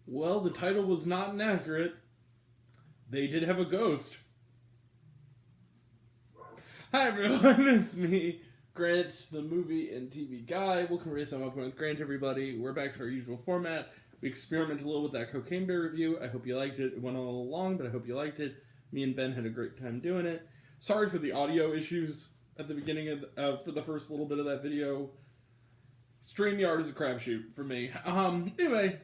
Well, the title was not inaccurate. They did have a ghost. Hi everyone, it's me, Grant, the movie and TV guy. Welcome to Race I'm Up with Grant, everybody. We're back to our usual format. We experimented a little with that Cocaine Bear review. I hope you liked it. It went on a little long, but I hope you liked it. Me and Ben had a great time doing it. Sorry for the audio issues at the beginning of for the first little bit of that video. StreamYard is a crapshoot for me. Anyway,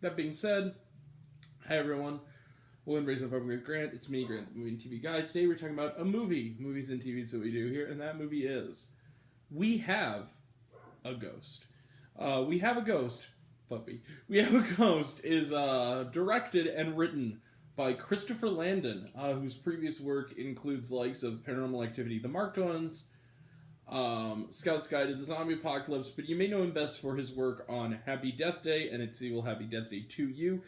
that being said, hi everyone. Welcome to Race I'm Up with Grant. It's me, Grant, the movie and TV guy. Today we're talking about a movie. Movies and TVs that we do here, and that movie is We Have a Ghost. We Have a Ghost, puppy. We Have a Ghost is directed and written by Christopher Landon, whose previous work includes likes of Paranormal Activity, The Marked Ones, Scout's Guide to the Zombie Apocalypse, but you may know him best for his work on Happy Death Day and its sequel Happy Death Day 2U,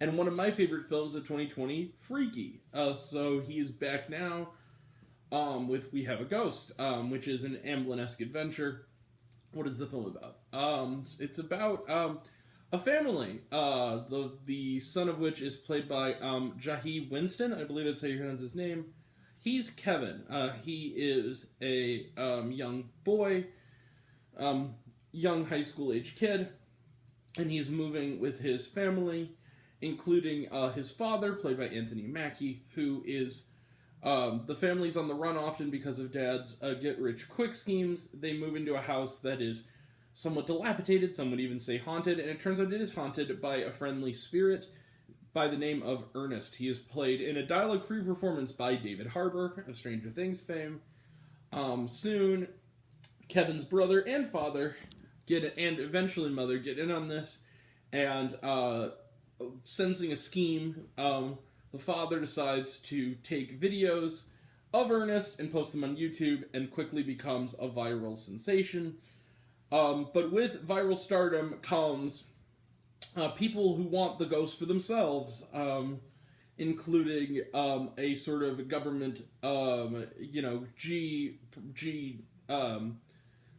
and one of my favorite films of 2020, Freaky. So he is back now with We Have a Ghost, which is an Amblin-esque adventure. What is the film about? It's about a family, the son of which is played by Jahi Winston. I believe that's how you pronounce his name. He's Kevin. He is a young boy, young high school age kid, and he's moving with his family, including his father, played by Anthony Mackie, who is, the family's on the run often because of dad's get-rich-quick schemes. They move into a house that is somewhat dilapidated, some would even say haunted, and it turns out it is haunted by a friendly spirit by the name of Ernest. He is played in a dialogue-free performance by David Harbour of Stranger Things fame. Soon, Kevin's brother and father and eventually mother get in on this, and sensing a scheme, the father decides to take videos of Ernest and post them on YouTube, and quickly becomes a viral sensation. But with viral stardom comes people who want the ghost for themselves, including a sort of government,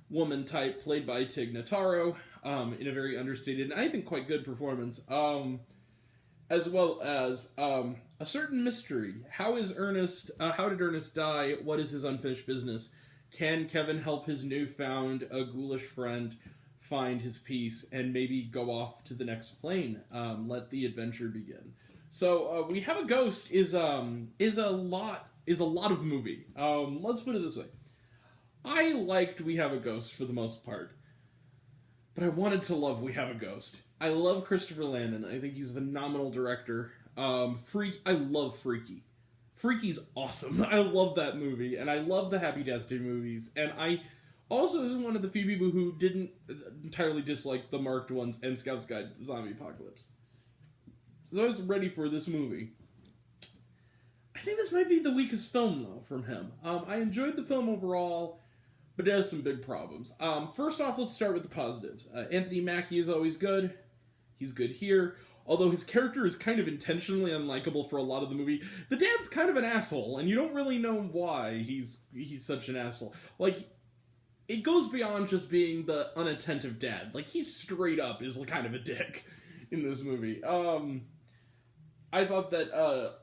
woman type played by Tig Notaro, in a very understated and I think quite good performance, as well as a certain mystery. How did Ernest die? What is his unfinished business? Can Kevin help his newfound ghoulish friend find his peace and maybe go off to the next plane? Let the adventure begin. So We Have a Ghost is a lot of movie. Let's put it this way. I liked We Have a Ghost for the most part, but I wanted to love We Have a Ghost. I love Christopher Landon. I think he's a phenomenal director. I love Freaky. Freaky's awesome. I love that movie, and I love the Happy Death Day movies, and I also was one of the few people who didn't entirely dislike The Marked Ones and Scout's Guide to the Zombie Apocalypse. So I was ready for this movie. I think this might be the weakest film, though, from him. I enjoyed the film overall, but it has some big problems. First off, let's start with the positives. Anthony Mackie is always good. He's good here. Although his character is kind of intentionally unlikable for a lot of the movie. The dad's kind of an asshole, and you don't really know why he's such an asshole. Like, it goes beyond just being the unattentive dad. Like, he straight up is kind of a dick in this movie. I thought that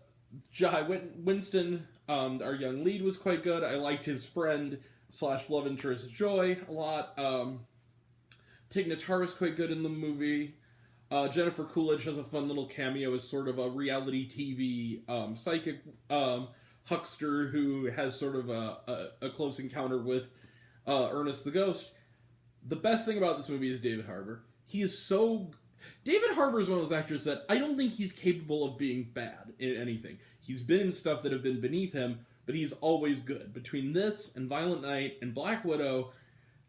Jai Winston, our young lead, was quite good. I liked his friend / love interest Joy a lot. Tig Notaro is quite good in the movie. Jennifer Coolidge has a fun little cameo as sort of a reality TV psychic huckster who has sort of a close encounter with Ernest the Ghost. The best thing about this movie is David Harbour. David Harbour is one of those actors that I don't think he's capable of being bad in anything. He's been in stuff that have been beneath him, but he's always good. Between this and Violent Night and Black Widow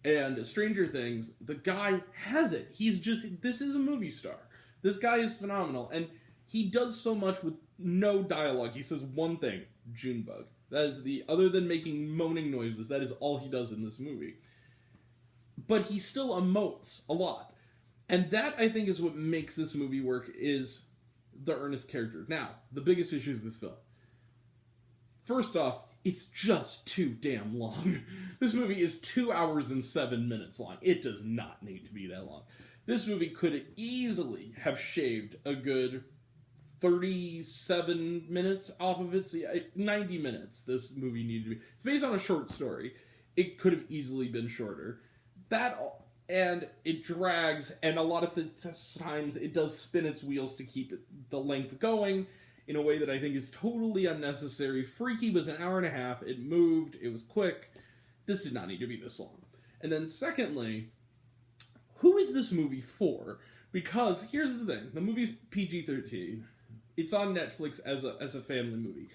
and Stranger Things, the guy has it. This is a movie star. This guy is phenomenal, and he does so much with no dialogue. He says one thing, Junebug. That is other than making moaning noises, that is all he does in this movie. But he still emotes a lot. And that, I think, is what makes this movie work, is the Ernest character. Now, the biggest issue with this film. First off, it's just too damn long. This movie is 2 hours and 7 minutes long. It does not need to be that long. This movie could easily have shaved a good 37 minutes off of its 90 minutes. This movie needed to be. It's based on a short story. It could have easily been shorter. And it drags, and a lot of the times it does spin its wheels to keep the length going in a way that I think is totally unnecessary. Freaky was an hour and a half. It moved. It was quick. This did not need to be this long. And then secondly, who is this movie for? Because here's the thing. The movie's PG-13. It's on Netflix as a family movie.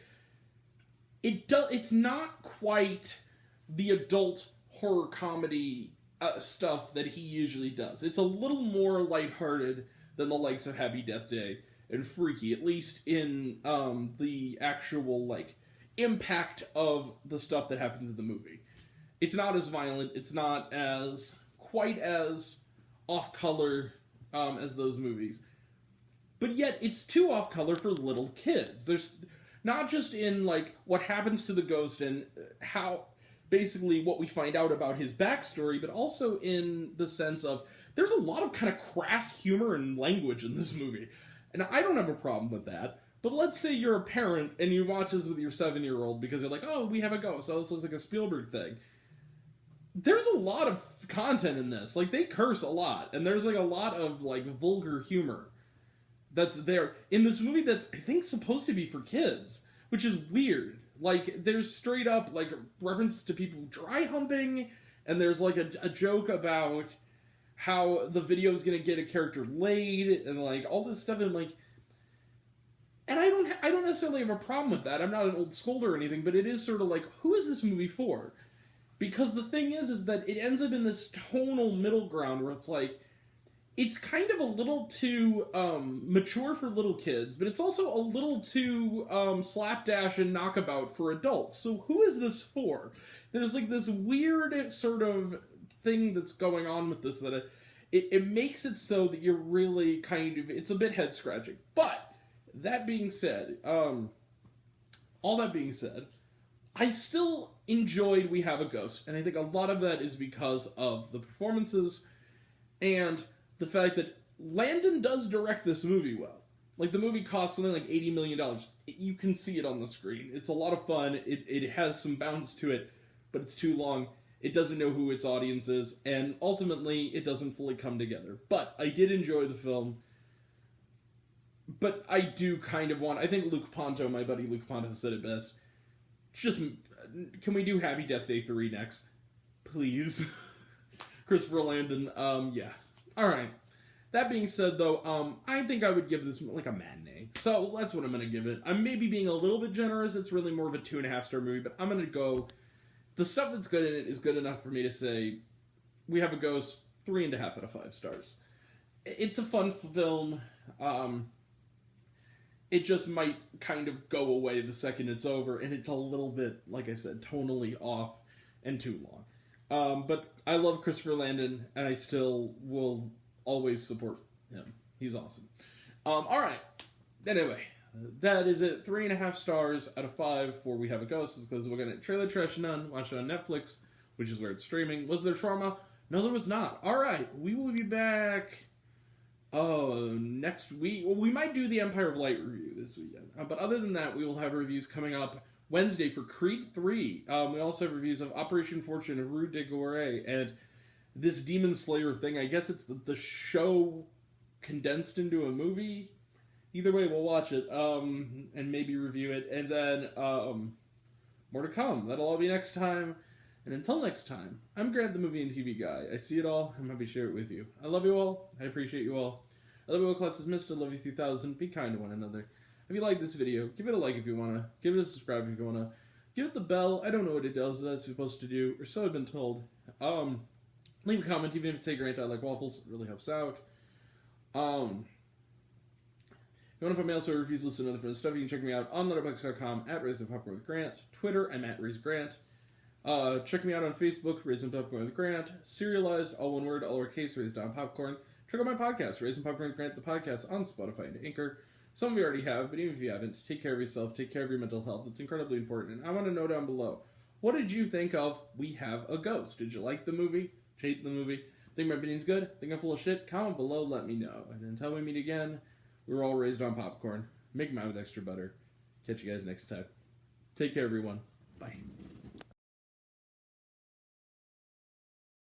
It's not quite the adult horror comedy stuff that he usually does. It's a little more lighthearted than the likes of Happy Death Day and Freaky, at least in the actual impact of the stuff that happens in the movie. It's not as violent. It's not as quite as off-color as those movies. But yet, it's too off-color for little kids. There's not just in, what happens to the ghost and how, basically, what we find out about his backstory, but also in the sense of, there's a lot of kind of crass humor and language in this movie. And I don't have a problem with that. But let's say you're a parent and you watch this with your 7-year-old because you're like, oh, we have a ghost. Oh, this looks like a Spielberg thing. There's a lot of content in this. They curse a lot. And there's, a lot of, vulgar humor that's there in this movie that's, I think, supposed to be for kids, which is weird. There's straight up, reference to people dry humping, and there's, a joke about how the video's gonna get a character laid, and, all this stuff, and, and I don't necessarily have a problem with that. I'm not an old scolder or anything, but it is sort of who is this movie for? Because the thing is that it ends up in this tonal middle ground where it's kind of a little too mature for little kids, but it's also a little too slapdash and knockabout for adults. So who is this for? There's this weird sort of thing that's going on with this that it makes it so that you're really it's a bit head scratching. But that being said, all that being said, I still enjoyed We Have a Ghost, and I think a lot of that is because of the performances and the fact that Landon does direct this movie well. The movie costs something like $80 million. You can see it on the screen. It's a lot of fun. It has some bounce to it, but it's too long. It doesn't know who its audience is, and ultimately, it doesn't fully come together. But I did enjoy the film. But I do kind of want... I think Luke Ponto, my buddy Luke Ponto, said it best. Just... Can we do Happy Death Day 3 next? Please. Christopher Landon, yeah. Alright. That being said, though, I think I would give this, a matinee. So, that's what I'm going to give it. I'm maybe being a little bit generous. It's really more of a 2.5-star movie, but I'm going to go... The stuff that's good in it is good enough for me to say, We Have a Ghost, 3.5 out of 5 stars. It's a fun film. It just might kind of go away the second it's over, and it's a little bit, like I said, tonally off and too long. But I love Christopher Landon, and I still will always support him. He's awesome. Alright. Anyway, that is it. 3.5 stars out of 5 for We Have a Ghost. It's because we're going to Trailer Trash None, watch it on Netflix, which is where it's streaming. Was there shawarma? No, there was not. Alright, we will be back next week. Well, we might do the Empire of Light review this weekend. But other than that, we will have reviews coming up Wednesday for Creed 3. We also have reviews of Operation Fortune and Rue de Gore and this Demon Slayer thing. I guess it's the show condensed into a movie. Either way, we'll watch it and maybe review it. And then more to come. That'll all be next time. And until next time, I'm Grant, the movie and TV guy. I see it all. I'm happy to share it with you. I love you all. I appreciate you all. I love you all, class dismissed. I love you 3000. Be kind to one another. If you like this video, give it a like if you want to. Give it a subscribe if you want to. Give it the bell. I don't know what it does. That's supposed to do, or so I've been told. Leave a comment, even if it's a Grant, I like waffles. It really helps out. If you want to find me also reviews, listen to other fun stuff, you can check me out on letterboxd.com at Raising Popcorn with Grant. Twitter, I'm at Raise Grant. Check me out on Facebook, Raising Popcorn with Grant. Serialized, all one word, all lowercase, Raised on Popcorn. Check out my podcast, Raising Popcorn with Grant, the podcast on Spotify and Anchor. Some of you already have, but even if you haven't, take care of yourself, take care of your mental health. It's incredibly important. And I want to know down below, what did you think of We Have a Ghost? Did you like the movie? Hate the movie? Think my opinion's good? Think I'm full of shit? Comment below, let me know. And until we meet again, we were all raised on popcorn. Make mine with extra butter. Catch you guys next time. Take care, everyone. Bye.